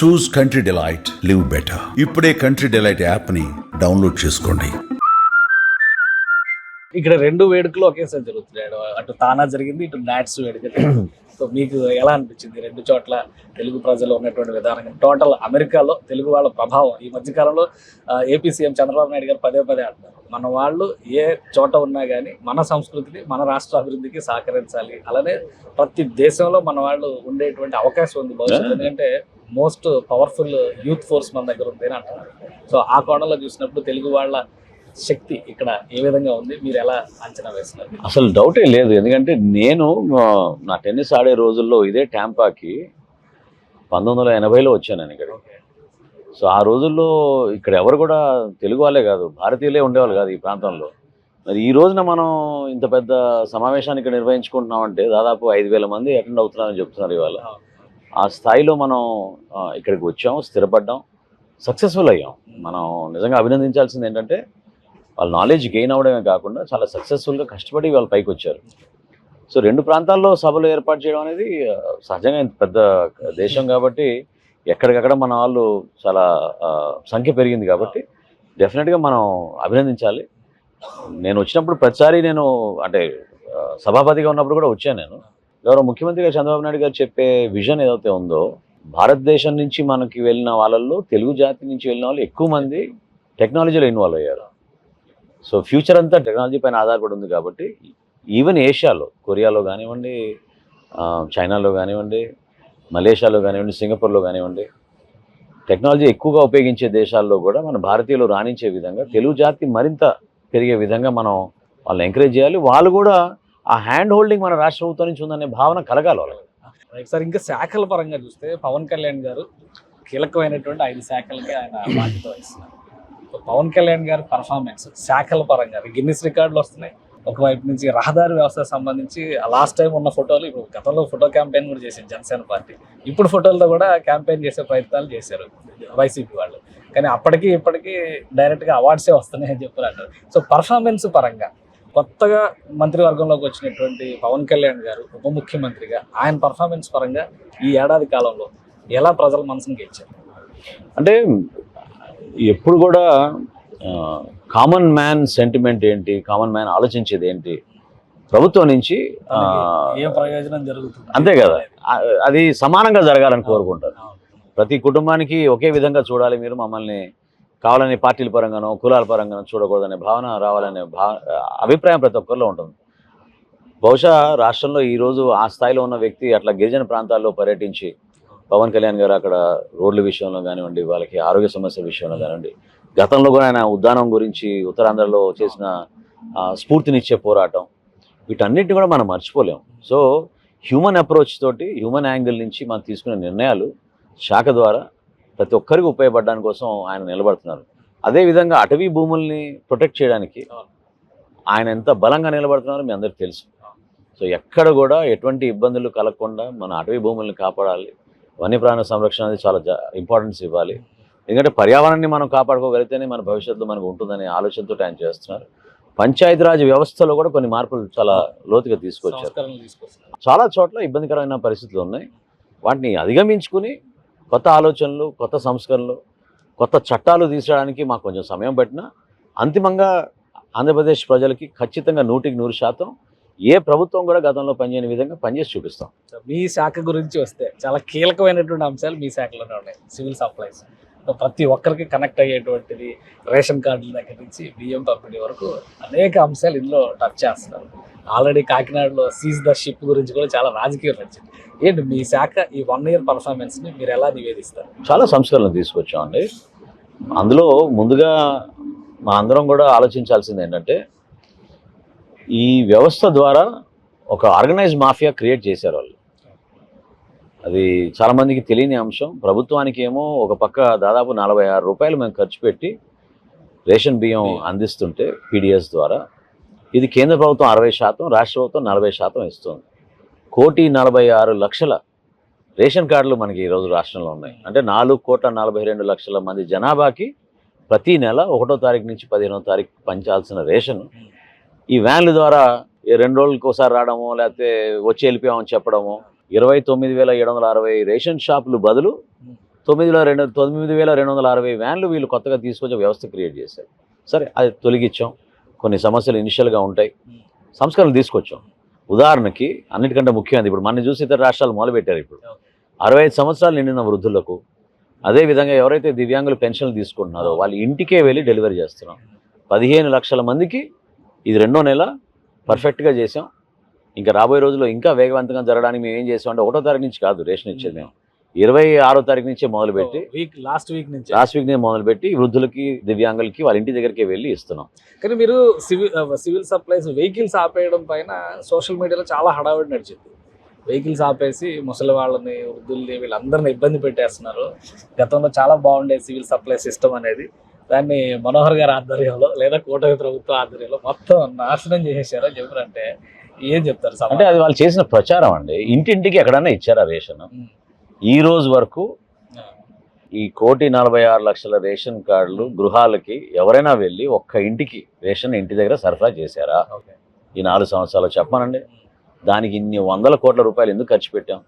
చూస్ country delight, live better. ఇప్పుడే country delight యాప్ని download చేసుకోండి. ఇక్కడ రెండు వేడుకలు ఒకేసారి జరుగుతున్నాయి. అటు తానా జరిగింది, ఇటు నాట్స్ వేడుక. సో మీకు ఎలా అనిపించింది రెండు చోట్ల తెలుగు ప్రజలు ఉన్నటువంటి విధానం? టోటల్ అమెరికాలో తెలుగు వాళ్ళ ప్రభావం ఈ మధ్యకాలంలో ఏపీ సీఎం చంద్రబాబు నాయుడు గారు పదే పదే అంటున్నారు, మన వాళ్ళు ఏ చోట ఉన్నా కానీ మన సంస్కృతిని మన రాష్ట్ర అభివృద్ధికి సహకరించాలి. అలానే ప్రతి దేశంలో మన వాళ్ళు ఉండేటువంటి అవకాశం ఉంది భవిష్యత్తు, ఎందుకంటే మోస్ట్ పవర్ఫుల్ యూత్ ఫోర్స్ మన దగ్గర ఉంది అని అంటున్నారు. సో ఆ కోణంలో చూసినప్పుడు తెలుగు వాళ్ళ శక్తి ఇక్కడ ఏ విధంగా ఉంది, మీరు ఎలా అంచనా వేస్తున్నారు? అసలు డౌటే లేదు. ఎందుకంటే నేను నా టెన్నిస్ ఆడే రోజుల్లో ఇదే ట్యాంపాకి 1980లో వచ్చాను నేను ఇక్కడ. సో ఆ రోజుల్లో ఇక్కడ ఎవరు కూడా తెలుగు వాళ్ళే కాదు, భారతీయులే ఉండేవాళ్ళు కాదు ఈ ప్రాంతంలో. మరి ఈ రోజున మనం ఇంత పెద్ద సమావేశాన్ని ఇక్కడ నిర్వహించుకుంటున్నామంటే దాదాపు 5,000 మంది అటెండ్ అవుతున్నారని చెప్తున్నారు ఇవాళ. ఆ స్థాయిలో మనం ఇక్కడికి వచ్చాం, స్థిరపడ్డాం, సక్సెస్ఫుల్ అయ్యాం. మనం నిజంగా అభినందించాల్సింది ఏంటంటే వాళ్ళ నాలెడ్జ్ గెయిన్ అవ్వడమే కాకుండా చాలా సక్సెస్ఫుల్గా కష్టపడి వాళ్ళు పైకి వచ్చారు. సో రెండు ప్రాంతాల్లో సభలు ఏర్పాటు చేయడం అనేది సహజంగా ఇంత పెద్ద దేశం కాబట్టి ఎక్కడికక్కడ మన వాళ్ళు చాలా సంఖ్య పెరిగింది కాబట్టి డెఫినెట్గా మనం అభినందించాలి. నేను వచ్చినప్పుడు ప్రతిసారి నేను అంటే సభాపతిగా ఉన్నప్పుడు కూడా వచ్చాను. నేను గౌరవ ముఖ్యమంత్రిగా చంద్రబాబు నాయుడు గారు చెప్పే విజన్ ఏదైతే ఉందో, భారతదేశం నుంచి మనకి వెళ్ళిన వాళ్ళల్లో తెలుగు జాతి నుంచి వెళ్ళిన వాళ్ళు ఎక్కువ మంది టెక్నాలజీలో ఇన్వాల్వ్ అయ్యారు. సో ఫ్యూచర్ అంతా టెక్నాలజీ పైన ఆధారపడి ఉంది కాబట్టి ఈవెన్ ఏషియాలో, కొరియాలో కానివ్వండి, చైనాలో కానివ్వండి, మలేషియాలో కానివ్వండి, సింగపూర్లో కానివ్వండి, టెక్నాలజీ ఎక్కువగా ఉపయోగించే దేశాల్లో కూడా మన భారతీయులు రాణించే విధంగా తెలుగు జాతి మరింత పెరిగే విధంగా మనం వాళ్ళని ఎంకరేజ్ చేయాలి. వాళ్ళు కూడా ఆ హ్యాండ్ హోల్డింగ్ మన రాష్ట్ర ప్రభుత్వం నుంచి ఉందనే భావన కలగాలి వాళ్ళకి. సార్, ఇంకా శాఖల పరంగా చూస్తే పవన్ కళ్యాణ్ గారు కీలకమైనటువంటి 5 శాఖలకి ఆయన బాధ్యత వహిస్తున్నారు. పవన్ కళ్యాణ్ గారి పర్ఫార్మెన్స్ శాఖల పరంగా గిన్నిస్ రికార్డులు వస్తున్నాయి. ఒకవైపు నుంచి రహదారి వ్యవస్థకు సంబంధించి లాస్ట్ టైం ఉన్న ఫోటోలు, ఇప్పుడు గతంలో ఫోటో క్యాంపెయిన్ కూడా చేసింది జనసేన పార్టీ, ఇప్పుడు ఫోటోలతో కూడా క్యాంపెయిన్ చేసే ప్రయత్నాలు చేశారు వైసీపీ వాళ్ళు. కానీ అప్పటికి ఇప్పటికీ డైరెక్ట్గా అవార్డ్సే వస్తున్నాయి అని చెప్పారు. సో పర్ఫార్మెన్స్ పరంగా కొత్తగా మంత్రివర్గంలోకి వచ్చినటువంటి పవన్ కళ్యాణ్ గారు ఉప ముఖ్యమంత్రిగా ఆయన పర్ఫార్మెన్స్ పరంగా ఈ ఏడాది కాలంలో ఎలా ప్రజల మనసును గెలిచారు? అంటే ఎప్పుడు కూడా కామన్ మ్యాన్ సెంటిమెంట్ ఏంటి, కామన్ మ్యాన్ ఆలోచించేది ఏంటి, ప్రభుత్వం నుంచి ఏ ప్రయోజనం జరుగుతుంది అంతే కదా, అది సమానంగా జరగాలని కోరుకుంటారు. ప్రతి కుటుంబానికి ఒకే విధంగా చూడాలి, మీరు మమ్మల్ని కావాలని పార్టీల పరంగానో కులాల పరంగానో చూడకూడదనే భావన రావాలనే అభిప్రాయం ప్రతి ఒక్కరిలో ఉంటుంది. బహుశా రాష్ట్రంలో ఈరోజు ఆ స్థాయిలో ఉన్న వ్యక్తి అట్లా గిరిజన ప్రాంతాల్లో పర్యటించి పవన్ కళ్యాణ్ గారు అక్కడ రోడ్ల విషయంలో కానివ్వండి, వాళ్ళకి ఆరోగ్య సమస్యల విషయంలో కానివ్వండి, గతంలో కూడా ఆయన ఉద్దానం గురించి ఉత్తరాంధ్రలో చేసిన స్ఫూర్తినిచ్చే పోరాటం, వీటన్నిటిని కూడా మనం మర్చిపోలేము. సో హ్యూమన్ అప్రోచ్ తోటి, హ్యూమన్ యాంగిల్ నుంచి మనం తీసుకునే నిర్ణయాలు శాఖ ద్వారా ప్రతి ఒక్కరికి ఉపయోగపడడానికి కోసం ఆయన నిలబడుతున్నారు. అదేవిధంగా అటవీ భూముల్ని ప్రొటెక్ట్ చేయడానికి ఆయన ఎంత బలంగా నిలబడుతున్నారో మీ అందరికీ తెలుసు. సో ఎక్కడ కూడా ఎటువంటి ఇబ్బందులు కలగకుండా మన అటవీ భూముల్ని కాపాడాలి. వన్యప్రాణ సంరక్షణ అనేది చాలా ఇంపార్టెన్స్ ఇవ్వాలి. ఎందుకంటే పర్యావరణాన్ని మనం కాపాడుకోగలిగితేనే మన భవిష్యత్తు మనకు ఉంటుందనే ఆలోచనతో ఆయన చేస్తున్నారు. పంచాయతీరాజ్ వ్యవస్థలో కూడా కొన్ని మార్పులు చాలా లోతుగా తీసుకొచ్చారు. చాలా చోట్ల ఇబ్బందికరమైన పరిస్థితులు ఉన్నాయి. వాటిని అధిగమించుకుని కొత్త ఆలోచనలు, కొత్త సంస్కరణలు, కొత్త చట్టాలు తీసుకురావడానికి మాకు కొంచెం సమయం పట్టినా అంతిమంగా ఆంధ్రప్రదేశ్ ప్రజలకి ఖచ్చితంగా 100% ఏ ప్రభుత్వం కూడా గతంలో పనిచేయని విధంగా పనిచేసి చూపిస్తాం. మీ శాఖ గురించి వస్తే చాలా కీలకమైనటువంటి అంశాలు మీ శాఖలోనే ఉన్నాయి. సివిల్ సప్లైస్ ప్రతి ఒక్కరికి కనెక్ట్ అయ్యేటువంటిది, రేషన్ కార్డుల దగ్గర నుంచి బియ్యం పంపిణీ వరకు అనేక అంశాలు ఇందులో టచ్ చేస్తున్నారు. ఆల్రెడీ కాకినాడలో సీజ్ ద షిప్ గురించి కూడా చాలా రాజకీయం నచ్చింది. ఏంటి మీ శాఖ ఈ 1 year పర్ఫార్మెన్స్ని మీరు ఎలా నివేదిస్తారు? చాలా సంస్కరణలు తీసుకొచ్చామండి. అందులో ముందుగా మా అందరం కూడా ఆలోచించాల్సింది ఏంటంటే, ఈ వ్యవస్థ ద్వారా ఒక ఆర్గనైజ్ మాఫియా క్రియేట్ చేశారు వాళ్ళు. అది చాలామందికి తెలియని అంశం. ప్రభుత్వానికి ఏమో ఒక పక్క దాదాపు 46 రూపాయలు మేము ఖర్చు పెట్టి రేషన్ బియ్యం అందిస్తుంటే పీడిఎస్ ద్వారా, ఇది కేంద్ర ప్రభుత్వం 60%, రాష్ట్ర ప్రభుత్వం 40% ఇస్తుంది. 1,46,00,000 రేషన్ కార్డులు మనకి ఈరోజు రాష్ట్రంలో ఉన్నాయి. అంటే 4,42,00,000 మంది జనాభాకి ప్రతి నెల 1వ తారీఖు నుంచి 15వ తారీఖు పంచాల్సిన రేషన్ ఈ వ్యాన్ల ద్వారా 2 రోజులకు ఒకసారి రావడమో, లేకపోతే వచ్చి వెళ్ళిపోయామని చెప్పడమో, 29,760 రేషన్ షాపులు బదులు 9,260 వ్యాన్లు వీళ్ళు కొత్తగా తీసుకొచ్చి వ్యవస్థ క్రియేట్ చేశారు. సరే అది తొలగించాం, కొన్ని సమస్యలు ఇనిషియల్గా ఉంటాయి, సంస్కరణలు తీసుకొచ్చాం. ఉదాహరణకి అన్నిటికంటే ముఖ్యమైనది ఇప్పుడు మన చూసి ఇతర రాష్ట్రాలు మొదలుపెట్టారు. ఇప్పుడు 65 సంవత్సరాలు నిండిన వృద్ధులకు, అదేవిధంగా ఎవరైతే దివ్యాంగులు పెన్షన్లు తీసుకుంటున్నారో వాళ్ళ ఇంటికే వెళ్ళి డెలివరీ చేస్తున్నాం. 15 లక్షల మందికి ఇది 2వ నెల పర్ఫెక్ట్గా చేసాం. ఇంకా రాబోయే రోజుల్లో ఇంకా వేగవంతంగా జరగడానికి మేము ఏం చేసామంటే 1వ తారీఖు నుంచి కాదు రేషన్ ఇచ్చేది, మేము 26వ తారీఖు నుంచే మొదలుపెట్టి లాస్ట్ వీక్ నుంచి మొదలుపెట్టి వృద్ధులకి దివ్యాంగులకి వాళ్ళ ఇంటి దగ్గరికి వెళ్ళి ఇస్తున్నాం. కానీ మీరు సివిల్ సప్లైస్ వెహికల్స్ ఆపేయడం పైన సోషల్ మీడియాలో చాలా హడావిడి నడిచింది. వెహికల్స్ ఆపేసి ముసలి వాళ్ళని, వృద్ధుల్ని, వీళ్ళందరినీ ఇబ్బంది పెట్టేస్తున్నారు. గతంలో చాలా బాగుండే సివిల్ సప్లై సిస్టమ్ అనేది, దాన్ని మనోహర్ గారి ఆధ్వర్యంలో లేదా కూటమి ప్రభుత్వ ఆధ్వర్యంలో మొత్తం నాశనం చేసేసారని చెప్పారంటే ఏం చెప్తారు? అంటే అది వాళ్ళు చేసిన ప్రచారం అండి. ఇంటింటికి ఎక్కడన్నా ఇచ్చారా రేషన్? ఈ రోజు వరకు ఈ 1,46,00,000 రేషన్ కార్డులు గృహాలకి ఎవరైనా వెళ్ళి ఒక్క ఇంటికి రేషన్ ఇంటి దగ్గర సరఫరా చేశారా ఈ 4 సంవత్సరాలు? చెప్పానండి. దానికి ఇన్ని 100 కోట్ల రూపాయలు ఎందుకు ఖర్చు పెట్టాం?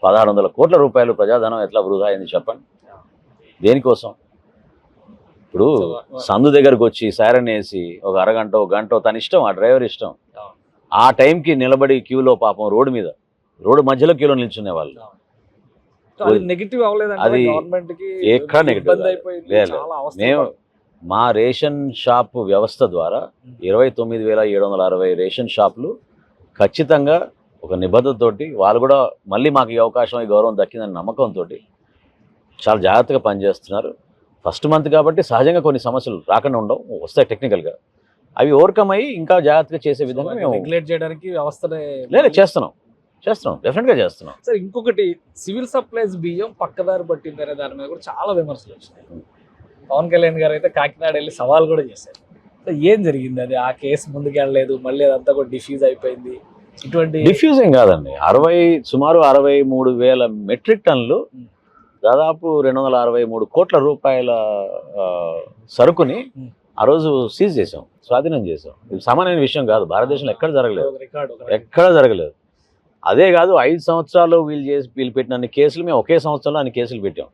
1,600 కోట్ల రూపాయలు ప్రజాధనం ఎట్లా వృధా అయింది చెప్పండి? దేనికోసం? ఇప్పుడు సందు దగ్గరకు వచ్చి సైరన్ వేసి ఒక అరగంట, ఒక గంట తన ఇష్టం, ఆ డ్రైవర్ ఇష్టం. ఆ టైంకి నిలబడి క్యూలో పాపం రోడ్డు మధ్యలో క్యూలో నిల్చునే వాళ్ళు. అది ఎక్కడ నెగిటివ్ లేదు. మేము మా రేషన్ షాప్ వ్యవస్థ ద్వారా 29,760 రేషన్ షాపులు ఖచ్చితంగా ఒక నిబద్ధతతోటి, వాళ్ళు కూడా మళ్ళీ మాకు ఈ అవకాశం, ఈ గౌరవం దక్కిందని నమ్మకంతో చాలా జాగ్రత్తగా పనిచేస్తున్నారు. ఫస్ట్ మంత్ కాబట్టి సహజంగా కొన్ని సమస్యలు రాకుండా ఉండవు, వస్తాయి టెక్నికల్గా. అవి ఓవర్కమ్ అయ్యి ఇంకా జాగ్రత్తగా చేసే విధంగా మేము రెగ్యులేట్ చేయడానికి వ్యవస్థనే చేస్తున్నాం, డెఫినెట్గా చేస్తున్నాం. సార్ ఇంకొకటి, సివిల్ సప్లైస్ బియ్యం పక్కదారి పట్టిందనే దాని మీద కూడా చాలా విమర్శలు వచ్చినాయి. పవన్ కళ్యాణ్ గారు అయితే కాకినాడ వెళ్ళి సవాల్ కూడా చేశారు. ఏం జరిగింది? అది ఆ కేసు ముందుకు వెళ్ళలేదు, మళ్ళీ అదంతా కూడా డిఫ్యూజ్ అయిపోయింది. ఇటువంటి డిఫ్యూజింగ్ కాదండి, సుమారు 63,000 మెట్రిక్ టన్నులు, దాదాపు 263 కోట్ల రూపాయల సరుకుని ఆ రోజు సీజ్ చేసాం, స్వాధీనం చేసాం. ఇది సామాన్యమైన విషయం కాదు, భారతదేశంలో ఎక్కడ జరగలేదు. అదే కాదు, 5 సంవత్సరాలు వీళ్ళు పెట్టిన అన్ని కేసులు మేము ఒకే సంవత్సరంలో అన్ని కేసులు పెట్టాం,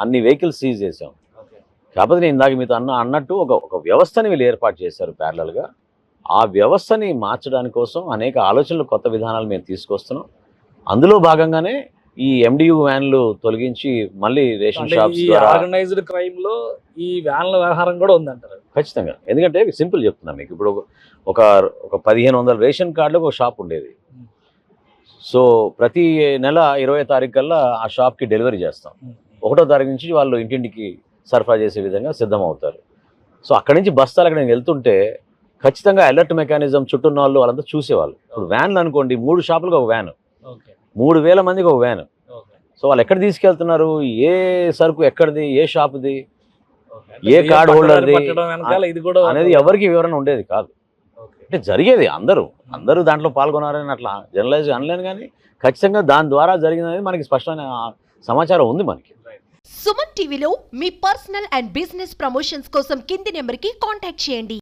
అన్ని వెహికల్స్ సీజ్ చేసాం. కాకపోతే నేను ఇందాక మీతో అన్నట్టు ఒక వ్యవస్థని వీళ్ళు ఏర్పాటు చేశారు ప్యారలల్గా. ఆ వ్యవస్థని మార్చడానికి కోసం అనేక ఆలోచనలు, కొత్త విధానాలు మేము తీసుకొస్తున్నాం. అందులో భాగంగానే ఈ MDU వ్యాన్లు తొలగించి మళ్ళీ రేషన్ షాప్స్ ద్వారా ఆర్గనైజ్డ్ క్రైమ్ లో ఈ వ్యాన్ల వ్యవహారం కూడా ఉందంటారు. ఖచ్చితంగా. ఎందుకంటే సింపుల్ చెప్తున్నా మీకు, ఇప్పుడు ఒక 1,500 రేషన్ కార్డులకు ఒక షాప్ ఉండేది. సో ప్రతి నెల 20వ తారీఖు కల్లా ఆ షాప్కి డెలివరీ చేస్తాం. 1వ తారీఖు నుంచి వాళ్ళు ఇంటింటికి సరఫరా చేసే విధంగా సిద్ధమవుతారు. సో అక్కడి నుంచి బస్తాలు అక్కడ వెళ్తుంటే ఖచ్చితంగా అలర్ట్ మెకానిజం చుట్టూన్న వాళ్ళు వాళ్ళంతా చూసేవాళ్ళు. ఇప్పుడు వ్యాన్లు అనుకోండి, 3 షాపులకు ఒక వ్యాను, 3,000 మందికి ఒక వ్యాను. సో వాళ్ళు ఎక్కడ తీసుకెళ్తున్నారు, ఏ సరుకు ఎక్కడిది, ఏ షాపుది, ఏ కార్డ్ హోల్డర్ది అనేది ఎవరికి వివరణ ఉండేది కాదు. అంటే జరిగేది, అందరూ దాంట్లో పాల్గొన్నారని అట్లా జనరలైజ్ అనలేను, కానీ ఖచ్చితంగా దాని ద్వారా జరిగిందనేది మనకి స్పష్టమైన సమాచారం ఉంది మనకి. సుమన్ టీవీలో మీ పర్సనల్ అండ్ బిజినెస్ ప్రమోషన్స్ కోసం కింది నెంబర్కి కాంటాక్ట్ చేయండి.